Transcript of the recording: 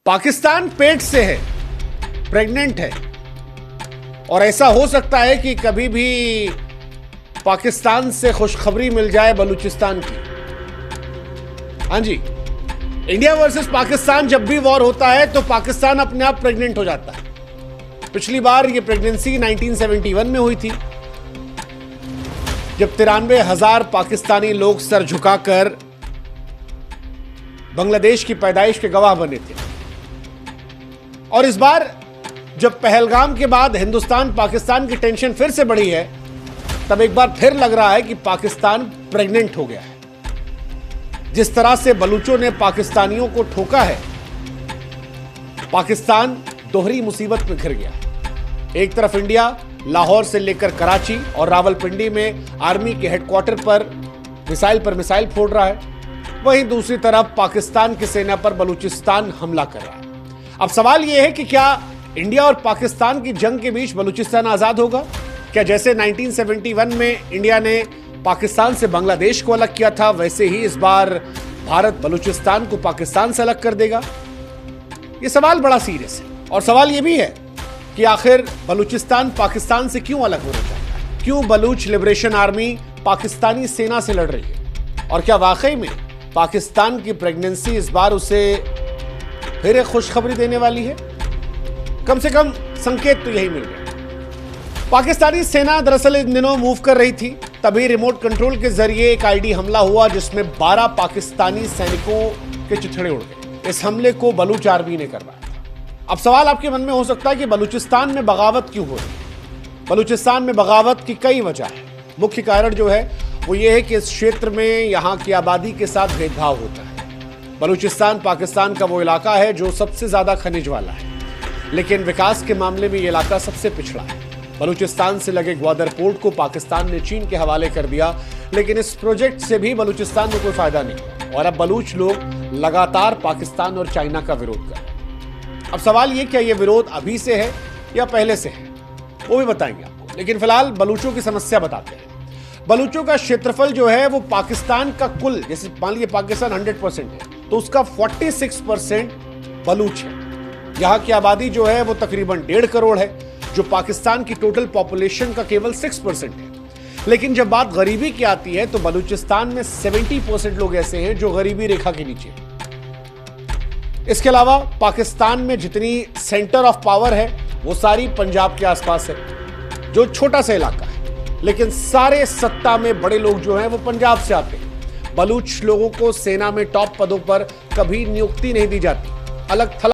पाकिस्तान पेट से है, प्रेग्नेंट है और ऐसा हो सकता है कि कभी भी पाकिस्तान से खुशखबरी मिल जाए बलूचिस्तान की। हाँ जी, इंडिया वर्सेस पाकिस्तान जब भी वॉर होता है तो पाकिस्तान अपने आप प्रेग्नेंट हो जाता है। पिछली बार ये प्रेगनेंसी 1971 में हुई थी, जब 93,000 पाकिस्तानी लोग सर झुकाकर बांग्लादेश की पैदाइश के गवाह बने थे। और इस बार जब पहलगाम के बाद हिंदुस्तान पाकिस्तान की टेंशन फिर से बढ़ी है, तब एक बार फिर लग रहा है कि पाकिस्तान प्रेग्नेंट हो गया है। जिस तरह से बलूचों ने पाकिस्तानियों को ठोका है, पाकिस्तान दोहरी मुसीबत में घिर गया है। एक तरफ इंडिया लाहौर से लेकर कराची और रावलपिंडी में आर्मी के हेडक्वार्टर पर मिसाइल फोड़ रहा है, वहीं दूसरी तरफ पाकिस्तान की सेना पर बलूचिस्तान हमला कर रहा है। अब सवाल यह है कि क्या इंडिया और पाकिस्तान की जंग के बीच बलूचिस्तान आजाद होगा? क्या जैसे 1971 में इंडिया ने पाकिस्तान से बांग्लादेश को अलग किया था, वैसे ही इस बार भारत बलूचिस्तान को पाकिस्तान से अलग कर देगा? यह सवाल बड़ा सीरियस है। और सवाल यह भी है कि आखिर बलूचिस्तान पाकिस्तान से क्यों अलग होना चाहता है? क्यों बलूच लिबरेशन आर्मी पाकिस्तानी सेना से लड़ रही है? और क्या वाकई में पाकिस्तान की प्रेगनेंसी इस बार उसे फिर एक खुशखबरी देने वाली है? कम से कम संकेत तो यही मिल गया। पाकिस्तानी सेना दरअसल इन दिनों मूव कर रही थी, तभी रिमोट कंट्रोल के जरिए एक आईडी हमला हुआ जिसमें 12 पाकिस्तानी सैनिकों के चिथड़े उड़ गए। इस हमले को बलूच आर्मी ने करवाया था। अब सवाल आपके मन में हो सकता है कि बलूचिस्तान में बगावत क्यों हो रही है? बलूचिस्तान में बगावत की कई वजह है। मुख्य कारण जो है वो ये है कि इस क्षेत्र में यहाँ की आबादी के साथ भेदभाव होता है। बलूचिस्तान पाकिस्तान का वो इलाका है जो सबसे ज्यादा खनिज वाला है, लेकिन विकास के मामले में ये इलाका सबसे पिछड़ा है। बलूचिस्तान से लगे ग्वादर पोर्ट को पाकिस्तान ने चीन के हवाले कर दिया, लेकिन इस प्रोजेक्ट से भी बलूचिस्तान को कोई फायदा नहीं और अब बलूच लोग लगातार पाकिस्तान और चाइना का विरोध कर रहे हैं। अब सवाल ये, क्या ये विरोध अभी से है या पहले से है, वो भी बताएंगे आपको। लेकिन फिलहाल बलूचों की समस्या बताते हैं। बलूचों का क्षेत्रफल जो है वो पाकिस्तान का कुल, जैसे मान लीजिए पाकिस्तान 100% है तो उसका 46% बलूच है। यहाँ की आबादी जो है वो तकरीबन 1.5 करोड़ है, जो पाकिस्तान की टोटल पॉपुलेशन का केवल 6% है। लेकिन जब बात गरीबी की आती है तो बलूचिस्तान में 70% लोग ऐसे हैं जो गरीबी रेखा के नीचे हैं। इसके अलावा पाकिस्तान में जितनी सेंटर ऑफ पावर है वो सारी पंजाब के आसपास है, जो छोटा सा इलाका है, लेकिन सारे सत्ता में बड़े लोग जो हैं वो पंजाब से आते हैं। बलूच लोगों को सेना में टॉप पदों पर कभी नियुक्ति नहीं दी जाती, अलग थलग